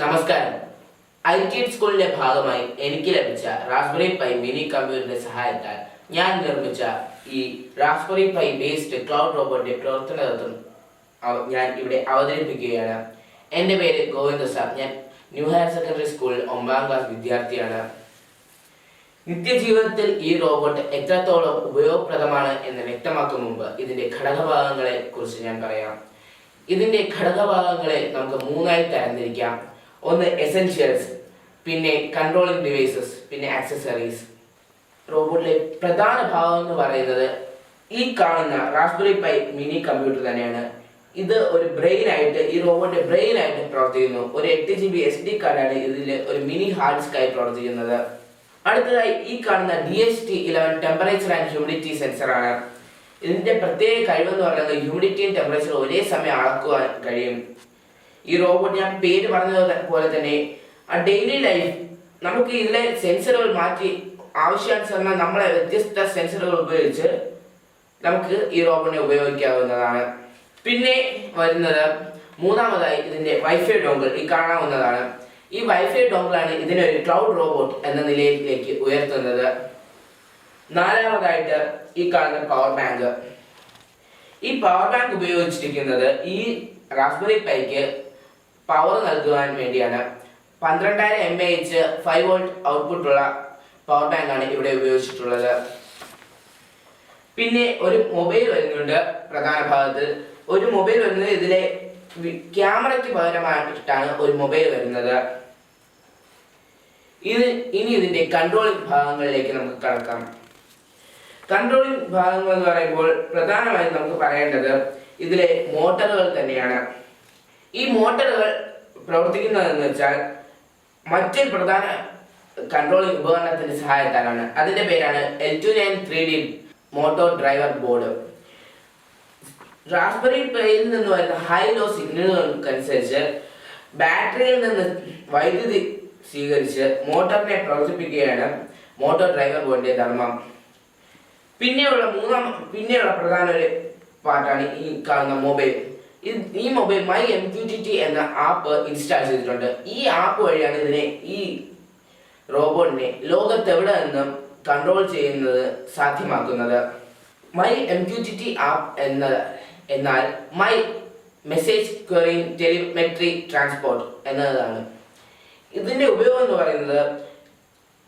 നമസ്കാരം. ഐടിഎഡ് സ്കൂളിന്റെ ഭാഗമായി എനിക്ക് ലഭിച്ച റാസ്ബെറി പൈ മിനി കമ്പ്യൂട്ടറിന്റെ സഹായത്താൽ ഞാൻ നിർമ്മിച്ച ഈ റാസ്ബെറി പൈ ബേസ്ഡ് ക്ലൗഡ് റോബോട്ടിന്റെ പ്രവർത്തന തത്വം ഞാൻ ഇവിടെ അവതരിപ്പിക്കുകയാണ്. എൻ്റെ പേര് ഗോവിന്ദ സാർ. ഞാൻ ന്യൂ ഹയർ സെക്കൻഡറി സ്കൂളിൽ 9ാം ക്ലാസ് വിദ്യാർത്ഥിയാണ്. നിത്യജീവിതത്തിൽ ഈ റോബോട്ട് എത്രത്തോളം ഉപയോഗപ്രദമാണ് എന്ന് വ്യക്തമാക്കും മുമ്പ് ഇതിന്റെ ഘടകഭാഗങ്ങളെ കുറിച്ച് ഞാൻ പറയാം. ഇതിന്റെ ഘടകഭാഗങ്ങളെ നമുക്ക് 3ആയി തരംതിരിക്കാം. ഒന്ന് എസെൻഷ്യൽസ്, പിന്നെ കൺട്രോളിംഗ് ഡിവൈസസ്, പിന്നെ ആക്സസറീസ്. റോബോട്ടിലെ പ്രധാന ഭാഗം എന്ന് പറയുന്നത് ഈ കാണുന്ന റാസ്ബെറി പൈ മിനി കമ്പ്യൂട്ടർ തന്നെയാണ്. ഇത് ഒരു ഈ റോബോട്ടിന്റെ ബ്രെയിൻ ആയിട്ട് പ്രവർത്തിക്കുന്നു. ഒരു 8 GB SD കാർഡാണ് ഇതിൽ ഒരു മിനി ഹാർഡ് ഡിസ്ക് ആയി പ്രവർത്തിക്കുന്നത്. അടുത്തതായി ഈ കാണുന്ന DHT11 temperature and humidity sensor ആണ്. ഇതിന്റെ പ്രത്യേക കഴിവെന്ന് പറയുന്നത് ഹ്യൂമിഡിറ്റിയും ടെമ്പറേച്ചറും ഒരേ സമയം അളക്കുവാൻ കഴിയും. ഈ റോബോട്ട് ഞാൻ പേര് പറഞ്ഞത് പോലെ തന്നെ ഡെയിലി ലൈഫ് നമുക്ക് ഇതിലെ സെൻസറുകൾ മാറ്റി ആവശ്യാനുസരണം നമ്മളെ വ്യത്യസ്ത സെൻസറുകൾ ഉപയോഗിച്ച് നമുക്ക് ഈ റോബോട്ടിനെ ഉപയോഗിക്കാവുന്നതാണ്. പിന്നെ വരുന്നത് മൂന്നാമതായി ഇതിന്റെ വൈഫൈ ഡോങ്കിൾ ഈ കാണാവുന്നതാണ്. ഈ വൈഫൈ ഡോങ്കിളാണ് ഇതിനെ ഒരു ക്ലൗഡ് റോബോട്ട് എന്ന നിലയിലേക്ക് ഉയർത്തുന്നത്. നാലാമതായിട്ട് ഈ കാണുന്ന പവർ ബാങ്ക്. ഈ പവർ ബാങ്ക് ഉപയോഗിച്ചിരിക്കുന്നത് ഈ റാസ്ബെറി പൈക്ക് പവർ നൽകുവാൻ വേണ്ടിയാണ്. 12000 mAh 5 volt ഔട്ട്പുട്ട് ഉള്ള പവർ ബാങ്ക് ആണ് ഇവിടെ ഉപയോഗിച്ചിട്ടുള്ളത്. പിന്നെ ഒരു മൊബൈൽ വരുന്നുണ്ട്. പ്രധാന ഭാഗത്തിൽ ഒരു മൊബൈൽ വരുന്നത് ഇതിലെ ക്യാമറയ്ക്ക് പകരമായിട്ടാണ് ഒരു മൊബൈൽ വരുന്നത്. ഇനി ഇതിന്റെ കൺട്രോളിംഗ് ഭാഗങ്ങളിലേക്ക് നമുക്ക് കടക്കാം. കൺട്രോളിംഗ് ഭാഗങ്ങൾ എന്ന് പറയുമ്പോൾ പ്രധാനമായും നമുക്ക് പറയേണ്ടത് ഇതിലെ മോട്ടറുകൾ തന്നെയാണ്. ഈ മോട്ടറുകൾ പ്രവർത്തിക്കുന്നതെന്ന് വെച്ചാൽ മറ്റൊരു പ്രധാന കൺട്രോളിംഗ് ഉപകരണത്തിന്റെ സഹായത്താലാണ്. അതിന്റെ പേരാണ് L29 3D motor driver board. Raspberry പൈയിൽ നിന്ന് വരുന്ന ഹൈ ലോ സിഗ്നലുകൾക്കനുസരിച്ച് ബാറ്ററിയിൽ നിന്ന് വൈദ്യുതി സ്വീകരിച്ച് മോട്ടറിനെ പ്രവർത്തിപ്പിക്കുകയാണ് മോട്ടോർ ഡ്രൈവർ ബോർഡിന്റെ ധർമ്മം. പിന്നെയുള്ള പ്രധാന ഒരു പാർട്ടാണ് ഈ കാണുന്ന മൊബൈൽ. ഈ മൊബൈൽ MQTT എന്ന ആപ്പ് ഇൻസ്റ്റാൾ ചെയ്തിട്ടുണ്ട്. ഈ ആപ്പ് വഴിയാണ് ഈ റോബോട്ടിനെ ലോകത്തെവിടെ നിന്നും കൺട്രോൾ ചെയ്യുന്നത് സാധ്യമാക്കുന്നത്. MQTT ആപ്പ് എന്നാൽ മൈ മെസ്സേജ് ക്വറിങ് ടെലിമെട്രി ട്രാൻസ്പോർട്ട് എന്നതാണ്. ഇതിന്റെ ഉപയോഗം എന്ന് പറയുന്നത്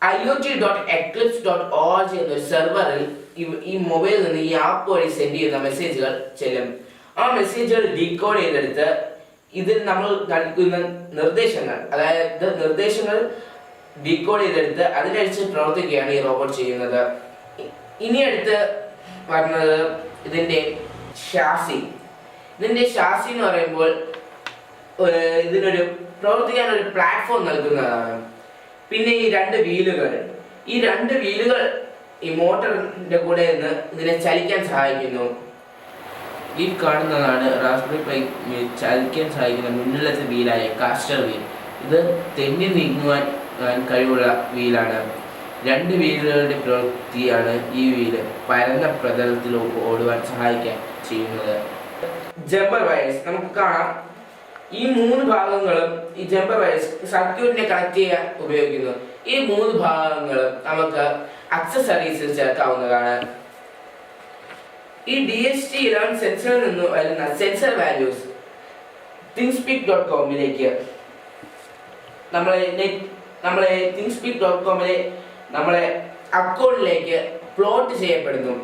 IoT.eclipse.org എന്നൊരു സെർവറിൽ ഈ മൊബൈലിൽ നിന്ന് ഈ ആപ്പ് വഴി സെൻഡ് ചെയ്യുന്ന മെസ്സേജുകൾ ചെല്ലും. ആ മെസ്സേജുകൾ ഡീകോഡ് ചെയ്തെടുത്ത് ഇതിൽ നമ്മൾ നൽകുന്ന നിർദ്ദേശങ്ങൾ ഡീകോഡ് ചെയ്തെടുത്ത് അതിനനുസരിച്ച് പ്രവർത്തിക്കുകയാണ് ഈ റോബോട്ട് ചെയ്യുന്നത്. ഇനി അടുത്ത് പറഞ്ഞത് ഇതിന്റെ ഷാസി. ഇതിന്റെ ഷാസി എന്ന് പറയുമ്പോൾ ഇതിനൊരു പ്രവർത്തിക്കാൻ ഒരു പ്ലാറ്റ്ഫോം നൽകുന്നതാണ്. പിന്നെ ഈ രണ്ട് വീലുകൾ ഈ മോട്ടറിന്റെ കൂടെ നിന്ന് ഇതിനെ ചലിക്കാൻ സഹായിക്കുന്നു. ഈ കാണുന്നതാണ് റാസ്ബെറി പൈ ചലിക്കാൻ സഹായിക്കുന്ന മുന്നിലത്തെ വീലായ കാസ്റ്റർ വീൽ. ഇത് തെന്നി നീങ്ങുവാൻ കഴിവുള്ള വീലാണ്. 2 വീലുകളുടെ പ്രവൃത്തിയാണ് ഈ വീല് പരന്ന പ്രതലത്തിൽ ഓടുവാൻ സഹായിക്കാൻ ചെയ്യുന്നത്. ജമ്പർ വയേഴ്സ് നമുക്ക് കാണാം. ഈ 3 ഭാഗങ്ങളും ഈ ജമ്പർ വയേഴ്സ് സർക്യൂട്ടിനെ കണക്ട് ചെയ്യാൻ ഉപയോഗിക്കുന്നു. ഈ 3 ഭാഗങ്ങളും നമുക്ക് ആക്സസറീസിൽ ചേർക്കാവുന്നതാണ്. ഈ DHT11 സെൻസറിൽ നിന്ന് വരുന്ന സെൻസർ വാല്യൂസ് thingspeak.com-ലേക്ക് നമ്മളെ thingspeak.com-ലെ നമ്മളെ അക്കൗണ്ടിലേക്ക് പ്ലോട്ട് ചെയ്യപ്പെടുന്നു.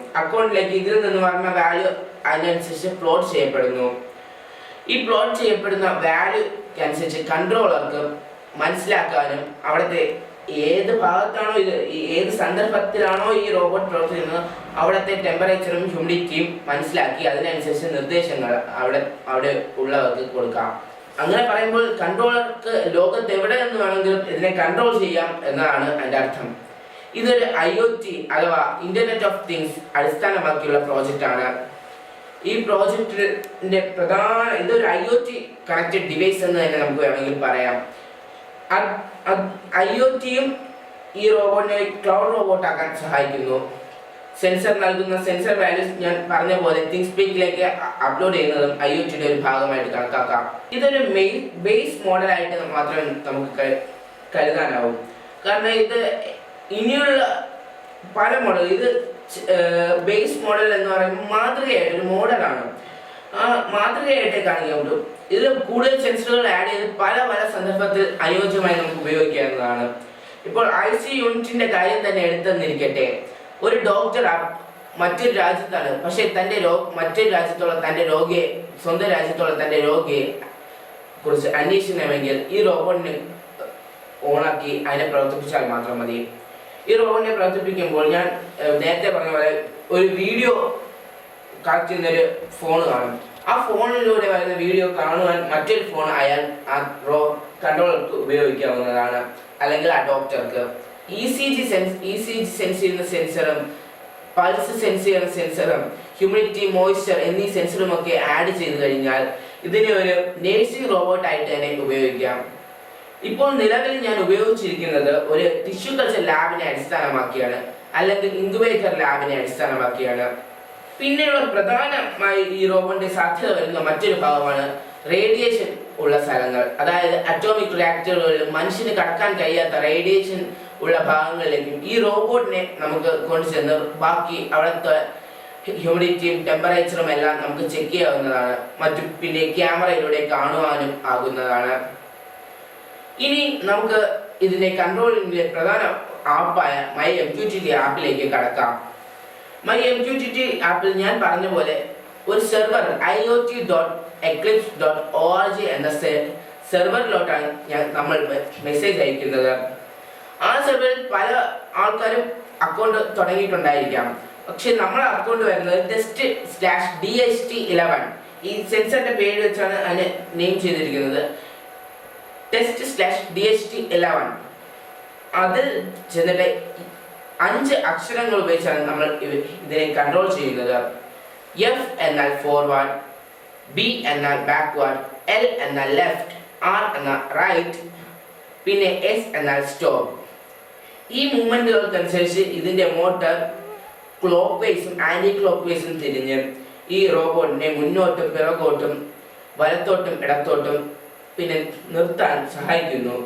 ഇതിൽ നിന്ന് വരുന്ന വാല്യൂ അതിനനുസരിച്ച് പ്ലോട്ട് ചെയ്യപ്പെടുന്നു. ഈ പ്ലോട്ട് ചെയ്യപ്പെടുന്ന വാല്യൂക്ക് അനുസരിച്ച് കൺട്രോളർക്ക് മനസ്സിലാക്കാനും അവിടുത്തെ ഏത് ഭാഗത്താണോ ഏത് സന്ദർഭത്തിലാണോ ഈ റോബോട്ട് പ്രവർത്തിക്കുന്നത് അവിടുത്തെ ടെമ്പറേച്ചറും ഹ്യൂമിഡിറ്റിയും മനസ്സിലാക്കി അതിനനുസരിച്ച് നിർദ്ദേശങ്ങൾ അവിടെ ഉള്ളവർക്ക് കൊടുക്കാം. അങ്ങനെ പറയുമ്പോൾ കൺട്രോളർക്ക് ലോകത്ത് എവിടെ നിന്ന് വേണമെങ്കിലും ഇതിനെ കൺട്രോൾ ചെയ്യാം എന്നാണ് അതിൻ്റെ അർത്ഥം. ഇതൊരു IoT അഥവാ ഇന്റർനെറ്റ് ഓഫ് തിങ്സ് അടിസ്ഥാനമാക്കിയുള്ള പ്രോജക്റ്റാണ്. ഈ പ്രോജക്റ്റിന്റെ ഇതൊരു IoT കണക്റ്റഡ് ഡിവൈസ് എന്ന് തന്നെ നമുക്ക് വേണമെങ്കിൽ പറയാം. IoTയും ഈ റോബോട്ടിനെ ക്ലൗഡ് റോബോട്ടാക്കാൻ സഹായിക്കുന്നു. സെൻസർ നൽകുന്ന സെൻസർ വാല്യൂസ് ഞാൻ പറഞ്ഞ പോലെ തിങ്സ്പീക്കിലേക്ക് അപ്ലോഡ് ചെയ്യുന്നതും IoTയുടെ ഒരു ഭാഗമായിട്ട് കണക്കാക്കാം. ഇതൊരു ബേസ് മോഡലായിട്ട് മാത്രമേ നമുക്ക് കരുതാനാവും. കാരണം ഇത് ഇനിയുള്ള പല മോഡൽ, ഇത് ബേസ് മോഡൽ എന്ന് പറയുമ്പോൾ മാതൃകയായിട്ട് ഒരു മോഡലാണ്. ആ മാതൃകയായിട്ട് കാണിക്കുമ്പോൾ ഇതിൽ കൂടുതൽ സെൻസറുകൾ ആഡ് ചെയ്ത് പല പല സന്ദർഭത്തിൽ അനുയോജ്യമായി നമുക്ക് ഉപയോഗിക്കാവുന്നതാണ്. ഇപ്പോൾ IC യൂണിറ്റിന്റെ കാര്യം തന്നെ എടുത്തെന്നിരിക്കട്ടെ, ഒരു ഡോക്ടർ മറ്റൊരു രാജ്യത്താണ്, പക്ഷെ മറ്റൊരു രാജ്യത്തുള്ള തൻ്റെ രോഗിയെ, സ്വന്തം രാജ്യത്തുള്ള തൻ്റെ രോഗിയെ കുറിച്ച് അന്വേഷിക്കണമെങ്കിൽ ഈ റോബോട്ടിനെ ഓണാക്കി അതിനെ പ്രവർത്തിപ്പിച്ചാൽ മാത്രം മതി. ഈ റോബോട്ടിനെ പ്രവർത്തിപ്പിക്കുമ്പോൾ ഞാൻ നേരത്തെ പറഞ്ഞ പോലെ ഒരു വീഡിയോ കണക്ട് ചെയ്യുന്നൊരു ഫോൺ കാണും. ആ ഫോണിലൂടെ വരുന്ന വീഡിയോ കാണുവാൻ മറ്റൊരു ഫോൺ അയാൾ ആ കൺട്രോളർക്ക് ഉപയോഗിക്കാവുന്നതാണ്, അല്ലെങ്കിൽ ആ ഡോക്ടർക്ക്. ECG സെൻസ് ചെയ്യുന്ന സെൻസറും പൾസ് സെൻസ് ചെയ്യുന്ന സെൻസറും ഹ്യൂമിഡിറ്റി, മോയ്സ്ചർ എന്നീ സെൻസറും ഒക്കെ ആഡ് ചെയ്ത് കഴിഞ്ഞാൽ ഇതിനെ ഒരു നേഴ്സിംഗ് റോബോട്ടായിട്ട് തന്നെ ഉപയോഗിക്കാം. ഇപ്പോൾ നിലവിൽ ഞാൻ ഉപയോഗിച്ചിരിക്കുന്നത് ഒരു ടിഷ്യൂ കൾച്ചർ ലാബിനെ അടിസ്ഥാനമാക്കിയാണ്, അല്ലെങ്കിൽ ഇൻക്യുബേറ്റർ ലാബിനെ അടിസ്ഥാനമാക്കിയാണ്. പിന്നെയുള്ള പ്രധാനമായി ഈ റോബോട്ടിന്റെ സാധ്യത വരുന്ന മറ്റൊരു ഭാഗമാണ് റേഡിയേഷൻ ഉള്ള സ്ഥലങ്ങൾ. അതായത് അറ്റോമിക് റിയാക്ടറുകളിൽ മനുഷ്യന് കടക്കാൻ കഴിയാത്ത റേഡിയേഷൻ ഉള്ള ഭാഗങ്ങളിലേക്കും ഈ റോബോട്ടിനെ നമുക്ക് കൊണ്ടുചെന്ന് ബാക്കി അവിടുത്തെ ഹ്യൂമിഡിറ്റിയും ടെമ്പറേച്ചറും എല്ലാം നമുക്ക് ചെക്ക് ചെയ്യാവുന്നതാണ്. പിന്നെ ക്യാമറയിലൂടെ കാണുവാനും ആകുന്നതാണ്. ഇനി നമുക്ക് ഇതിന്റെ കൺട്രോളിങ്ങിലെ പ്രധാന ആപ്പായ MQTT ആപ്പിലേക്ക് കടക്കാം. MQTT ആപ്പിൽ ഞാൻ പറഞ്ഞ പോലെ ഒരു സെർവർ iot.eclipse.org എന്ന സെർവറിലോട്ടാണ് നമ്മൾ മെസ്സേജ് അയക്കുന്നത്. ആ സെർവറിൽ പല ആൾക്കാരും അക്കൗണ്ട് തുടങ്ങിയിട്ടുണ്ടായിരിക്കാം. പക്ഷെ നമ്മുടെ അക്കൗണ്ട് വരുന്നത് test/DHT11 ഈ സെൻസറിന്റെ പേര് വെച്ചാണ് അതിനെ നെയിം ചെയ്തിരിക്കുന്നത്. test/DHT11 അതിൽ ചെന്നിട്ട് 5 അക്ഷരങ്ങൾ ഉപയോഗിച്ചാണ് നമ്മൾ ഇതിനെ കൺട്രോൾ ചെയ്യുന്നത്. F എന്നാൽ ഫോർവേഡ്, B എന്നാൽ ബാക്ക്വേർഡ്, L എന്നാൽ ലെഫ്റ്റ്, R എന്നാൽ റൈറ്റ്, പിന്നെ S എന്നാൽ സ്റ്റോപ്പ്. ഈ മൂവ്മെന്റുകൾക്കനുസരിച്ച് ഇതിന്റെ മോട്ടർ ക്ലോക്ക് വൈസും ആന്റി ക്ലോക്ക് വൈസും തിരിഞ്ഞ് ഈ റോബോട്ടിനെ മുന്നോട്ടും പിറകോട്ടും വലത്തോട്ടും ഇടത്തോട്ടും പിന്നെ നിർത്താൻ സഹായിക്കുന്നു.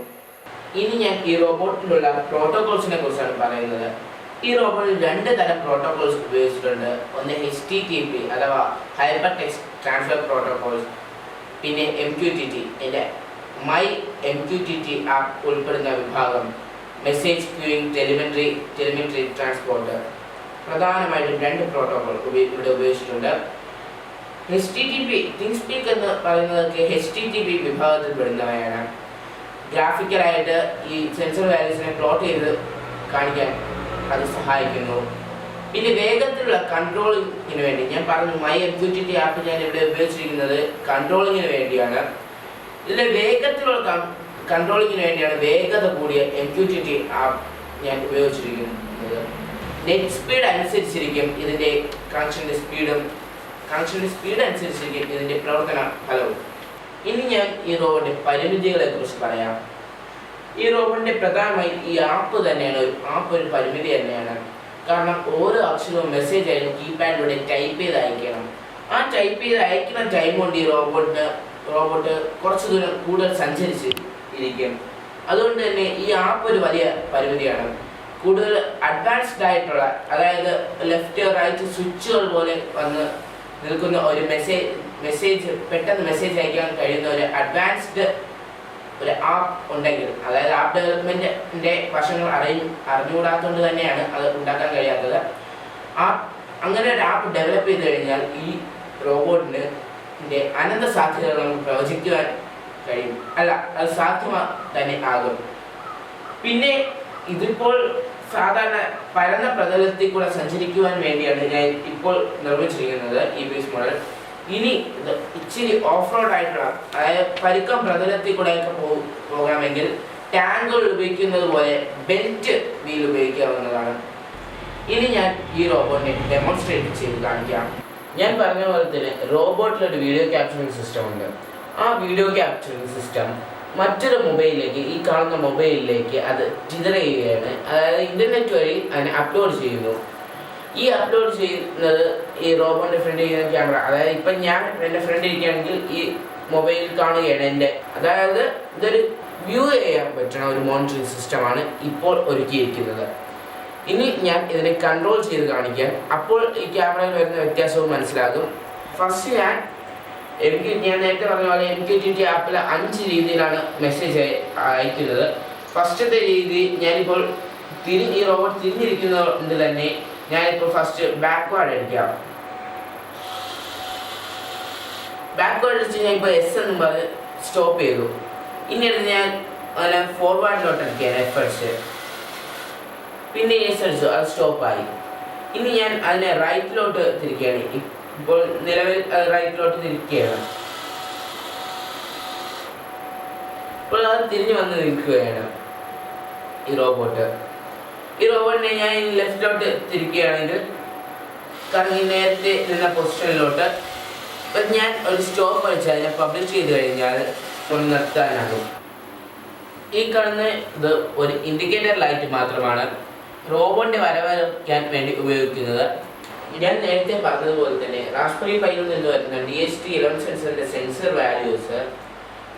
ഇനി ഞാൻ ഈ റോബോട്ടിലുള്ള പ്രോട്ടോകോൾസിനെ കുറിച്ചാണ് പറയുന്നത്. ഈ റോബോട്ടിൽ 2 തരം പ്രോട്ടോകോൾസ് ഉപയോഗിച്ചിട്ടുണ്ട്. ഒന്ന് HTTP അഥവാ ഹൈപ്പർ ടെക്സ്റ്റ് ട്രാൻസ്ഫർ പ്രോട്ടോകോൾസ്, പിന്നെ MQTT. എൻ്റെ MQTT ആപ്പ് ഉൾപ്പെടുന്ന വിഭാഗം മെസ്സേജ് ക്യൂയിങ്, ടെലിമെട്രി ട്രാൻസ്പോർട്ട്. പ്രധാനമായിട്ടും 2 പ്രോട്ടോകോൾ ഇവിടെ ഉപയോഗിച്ചിട്ടുണ്ട്. HTTP തിങ്സ്പീക്ക് എന്ന് പറയുന്നതൊക്കെ HTTP വിഭാഗത്തിൽ പെടുന്നവയാണ്. ഗ്രാഫിക്കലായിട്ട് ഈ സെൻസർ വാല്യൂസിനെ പ്ലോട്ട് ചെയ്ത് കാണിക്കാൻ അത് സഹായിക്കുന്നു. പിന്നെ വേഗത്തിലുള്ള കൺട്രോളിങ്ങിന് വേണ്ടി ഞാൻ പറഞ്ഞു, MQTT ആപ്പ് ഞാൻ ഇവിടെ ഉപയോഗിച്ചിരിക്കുന്നത് കൺട്രോളിങ്ങിന് വേണ്ടിയാണ്. ഇതിലെ വേഗത്തിലുള്ള കൺട്രോളിങ്ങിന് വേണ്ടിയാണ് വേഗത കൂടിയ MQTT ആപ്പ് ഞാൻ ഉപയോഗിച്ചിരിക്കുന്നത്. നെറ്റ് സ്പീഡ് അനുസരിച്ചിരിക്കും ഇതിൻ്റെ കണക്ഷൻ്റെ സ്പീഡ് അനുസരിച്ചിരിക്കും ഇതിൻ്റെ പ്രവർത്തന ഫലവും. ഇനി ഞാൻ ഈ റോബോട്ടിന്റെ പരിമിതികളെ കുറിച്ച് പറയാം. ഈ റോബോട്ടിന്റെ പ്രധാനമായി ഈ ആപ്പ് ഒരു പരിമിതി തന്നെയാണ്. കാരണം ഓരോ അക്ഷരവും മെസ്സേജ് ആയാലും കീപാഡിലൂടെ ടൈപ്പ് ചെയ്ത് അയക്കണം. ആ ടൈപ്പ് ചെയ്ത് അയക്കുന്ന ടൈം കൊണ്ട് ഈ റോബോട്ട് കുറച്ച് ദൂരം കൂടുതൽ സഞ്ചരിച്ച് ഇരിക്കും. അതുകൊണ്ട് തന്നെ ഈ ആപ്പ് ഒരു വലിയ പരിമിതിയാണ്. കൂടുതൽ അഡ്വാൻസ്ഡ് ആയിട്ടുള്ള, അതായത് ലെഫ്റ്റ് റൈറ്റ് സ്വിച്ചുകൾ പോലെ വന്ന് നിൽക്കുന്ന ഒരു പെട്ടെന്ന് മെസ്സേജ് അയക്കാൻ കഴിയുന്ന ഒരു അഡ്വാൻസ്ഡ് ഒരു ആപ്പ് ഉണ്ടെങ്കിൽ, അതായത് ആപ്പ് ഡെവലപ്മെന്റിന്റെ വശങ്ങൾ അറിഞ്ഞുകൂടാത്തതുകൊണ്ട് തന്നെയാണ് അത് ഉണ്ടാക്കാൻ കഴിയാത്തത്. അങ്ങനെ ഒരു ആപ്പ് ഡെവലപ്പ് ചെയ്ത് കഴിഞ്ഞാൽ ഈ റോബോട്ടിന്റെ അനന്ത സാധ്യതകൾ നമുക്ക് പ്രവചിക്കുവാൻ കഴിയും. അത് സാധ്യമാ തന്നെ ആകും. പിന്നെ ഇതിപ്പോൾ സാധാരണ പരന്ന പ്രതലത്തിൽ കൂടെ സഞ്ചരിക്കുവാൻ വേണ്ടിയാണ് ഞാൻ ഇപ്പോൾ നിർമ്മിച്ചിരിക്കുന്നത് ഈ ബേസ് മോഡൽ. ഇനി ഇത് ഇച്ചിരി ഓഫ് റോഡ് ആയിട്ടുള്ള, അതായത് പരുക്കം പ്രതലത്തിൽ കൂടെ ഒക്കെ പോകാമെങ്കിൽ ടാങ്കുകൾ ഉപയോഗിക്കുന്നത് പോലെ ബെൽറ്റ് വീൽ ഉപയോഗിക്കാവുന്നതാണ്. ഇനി ഞാൻ ഈ റോബോട്ടിനെ ഡെമോൺസ്ട്രേറ്റ് ചെയ്ത് കാണിക്കാം. ഞാൻ പറഞ്ഞ പോലെ തന്നെ റോബോട്ടിലൊരു വീഡിയോ ക്യാപ്ചറിംഗ് സിസ്റ്റം ഉണ്ട്. ആ വീഡിയോ ക്യാപ്ചറിംഗ് സിസ്റ്റം മറ്റൊരു മൊബൈലിലേക്ക്, ഈ കാണുന്ന മൊബൈലിലേക്ക് അത് ജിതർ ചെയ്യുകയാണ്. അതായത് ഇൻ്റർനെറ്റ് വഴി അതിനെ അപ്ലോഡ് ചെയ്യുന്നു. ഈ അപ്ലോഡ് ചെയ്യുന്നത് ഈ റോബോട്ടിൻ്റെ ഫ്രണ്ട് ചെയ്യുന്ന ക്യാമറ. അതായത് ഇപ്പം ഞാൻ എൻ്റെ ഫ്രണ്ട് ഇരിക്കുകയാണെങ്കിൽ ഈ മൊബൈൽ കാണുകയാണ് എൻ്റെ. അതായത് ഇതൊരു വ്യൂ ചെയ്യാൻ പറ്റുന്ന ഒരു മോണിറ്ററിംഗ് സിസ്റ്റമാണ് ഇപ്പോൾ ഒരുക്കിയിരിക്കുന്നത്. ഇനി ഞാൻ ഇതിനെ കൺട്രോൾ ചെയ്ത് കാണിക്കാം. അപ്പോൾ ഈ ക്യാമറയിൽ വരുന്ന വ്യത്യാസവും മനസ്സിലാകും. ഫസ്റ്റ് ഞാൻ നേരത്തെ പറഞ്ഞ പോലെ MQTT ആപ്പിൽ 5 രീതിയിലാണ് മെസ്സേജ് അയക്കുന്നത്. ഫസ്റ്റത്തെ രീതി ഞാനിപ്പോൾ ഈ റോബോട്ട് തിരിഞ്ഞിരിക്കുന്നതുകൊണ്ട് തന്നെ ഞാനിപ്പോൾ ഫസ്റ്റ് ബാക്ക്വേർഡ് അടിക്കാം. ബാക്ക്വേർഡ് അടിച്ച് ഞാൻ ഇപ്പോൾ S എന്നും പറഞ്ഞ് സ്റ്റോപ്പ് ചെയ്തു. ഇനി അടുത്ത് ഞാൻ ഫോർവേഡിലോട്ട് അടിക്കുകയാണ് എഫേർട്സ്. പിന്നെ S അടിച്ചു, അത് സ്റ്റോപ്പായി. ഇനി ഞാൻ അതിനെ റൈറ്റിലോട്ട് തിരിക്കുകയാണ്. ഇപ്പോൾ നിലവിൽ റൈറ്റിലോട്ട് തിരിക്കുകയാണ്. ഇപ്പോൾ അത് തിരിഞ്ഞു വന്ന് നിൽക്കുകയാണ് ഈ റോബോട്ട്. ഈ റോബോട്ടിനെ ഞാൻ ലെഫ്റ്റിലോട്ട് തിരിക്കുകയാണെങ്കിൽ കറങ്ങി നേരത്തെ നിന്ന പൊസിഷനിലോട്ട് ഞാൻ ഒരു സ്റ്റോപ്പ് അടിച്ച് അതിനെ പബ്ലിഷ് ചെയ്ത് കഴിഞ്ഞാൽ ഒന്ന് നിർത്താനാകും. ഈ കാണുന്ന ഇത് ഒരു ഇൻഡിക്കേറ്റർ ലൈറ്റ് മാത്രമാണ് റോബോട്ടിനെ വരവരയ്ക്കാൻ വേണ്ടി ഉപയോഗിക്കുന്നത്. ഞാൻ നേരത്തെ പറഞ്ഞതുപോലെ തന്നെ റാസ്ബെറി പൈയിൽ നിന്ന് വരുന്ന DHT11 സെൻസറിൻ്റെ സെൻസർ വാല്യൂസ്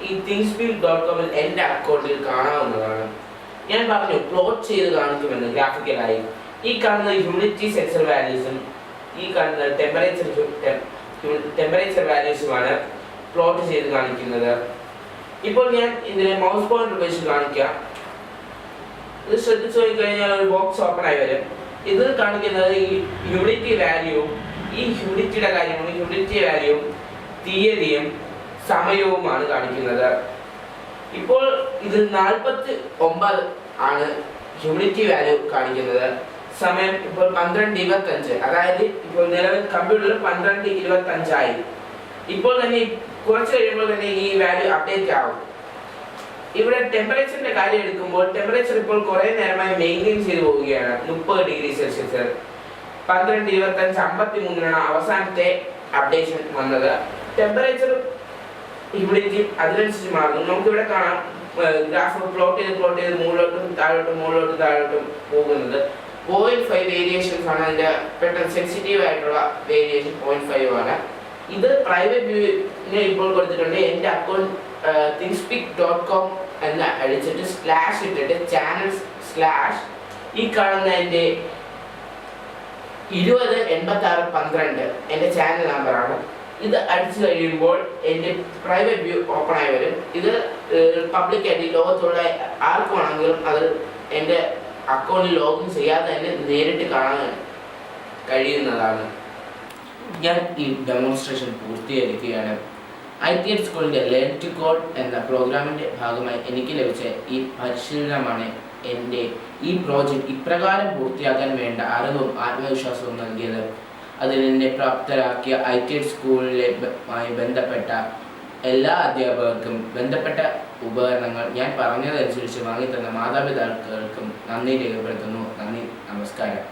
ഈ thingspeak.comൽ എൻ്റെ അക്കൗണ്ടിൽ കാണാവുന്നതാണ്. ഞാൻ പറഞ്ഞു പ്ലോട്ട് ചെയ്ത് കാണിക്കുമെന്ന് ഗ്രാഫിക്കലായി. ഈ കാണുന്ന ഹ്യൂമിഡിറ്റി സെൻസർ വാല്യൂസും ഈ കാണുന്ന ടെമ്പറേച്ചർ വാല്യൂസുമാണ് പ്ലോട്ട് ചെയ്ത് കാണിക്കുന്നത്. ഇപ്പോൾ ഞാൻ ഇതിനെ മൗസ് പോയിന്റർ ഉപയോഗിച്ച് കാണിക്കാം. ഇത് ശ്രദ്ധിച്ചു നോക്കിക്കഴിഞ്ഞാൽ ഒരു ബോക്സ് ഓപ്പൺ ആയി വരും. ഇത് കാണിക്കുന്നത് ഈ ഹ്യൂമിഡിറ്റി വാല്യൂവും ഈ ഹ്യൂമിഡിറ്റിയുടെ കാര്യവും ഹ്യൂമിഡിറ്റി വാല്യൂവും തീയതിയും സമയവുമാണ് കാണിക്കുന്നത്. ഇപ്പോൾ ഇത് 49 ആണ് ഹ്യൂമിഡിറ്റി വാല്യൂ കാണിക്കുന്നത്. സമയം ഇപ്പോൾ 12:25. അതായത് ഇപ്പോൾ നിലവിൽ കമ്പ്യൂട്ടറിൽ 12:25 ആയി. ഇപ്പോൾ തന്നെ കുറച്ച് കഴിയുമ്പോൾ തന്നെ ഈ വാല്യൂ അപ്ഡേറ്റ് ആവും. ഇവിടെ ടെമ്പറേച്ചറിന്റെ കാര്യം എടുക്കുമ്പോൾ ടെമ്പറേച്ചർ ഇപ്പോൾ കുറേ നേരമായി മെയിൻറ്റെയിൻ ചെയ്തു പോവുകയാണ്. 30 ഡിഗ്രി സെൽഷ്യസ്. 12:25:53 അവസാനത്തെ അപ്ഡേഷൻ വന്നത്. ടെമ്പറേച്ചർ ഹ്യൂമിഡിറ്റി അതിനനുസരിച്ച് മാറുന്നു. നമുക്കിവിടെ കാണാം ഗ്രാഫ് പ്ലോട്ട് ചെയ്ത് മുകളിലോട്ടും താഴോട്ടും പോകുന്നത്. 0.5 വേരിയേഷൻസ് ആണ് അതിൻ്റെ പെട്ടെന്ന് സെൻസിറ്റീവ് ആയിട്ടുള്ള വേരിയേഷൻ 0.5 ആണ്. ഇത് പ്രൈവറ്റ് വ്യൂവിന് ഇപ്പോൾ കൊടുത്തിട്ടുണ്ട്. എൻ്റെ അക്കൗണ്ട് thingspeak.com എന്ന് അടിച്ചിട്ട് സ്ലാഷ് ഇട്ടിട്ട് ചാനൽ/ ഈ കാണുന്ന എൻ്റെ 208612 എൻ്റെ ചാനൽ നമ്പറാണ്. ഇത് അടിച്ചു കഴിയുമ്പോൾ എൻ്റെ പ്രൈവറ്റ് വ്യൂ ഓപ്പൺ ആയി വരും. ഇത് പബ്ലിക്കായിട്ട് ലോകത്തുള്ള ആർക്കുവാണെങ്കിലും അത് എൻ്റെ അക്കൗണ്ടിൽ ലോഗിൻ ചെയ്യാതെ തന്നെ നേരിട്ട് കാണാൻ കഴിയുന്നതാണ്. ഞാൻ ഈ ഡെമോൺസ്ട്രേഷൻ പൂർത്തീകരിക്കുകയാണ്. ITED സ്കൂളിൻ്റെ ലേൺ ടു കോഡ് എന്ന പ്രോഗ്രാമിൻ്റെ ഭാഗമായി എനിക്ക് ലഭിച്ച ഈ പരിശീലനമാണ് എൻ്റെ ഈ പ്രോജക്റ്റ് ഇപ്രകാരം പൂർത്തിയാക്കാൻ വേണ്ട അറിവും ആത്മവിശ്വാസവും നൽകിയത്. അതിനെന്നെ പ്രാപ്തരാക്കിയ ITED സ്കൂളിലുമായി ബന്ധപ്പെട്ട എല്ലാ അധ്യാപകർക്കും ബന്ധപ്പെട്ട ഉപകരണങ്ങൾ ഞാൻ പറഞ്ഞതനുസരിച്ച് വാങ്ങിത്തന്ന മാതാപിതാക്കൾക്കും നന്ദി രേഖപ്പെടുത്തുന്നു. നന്ദി, നമസ്കാരം.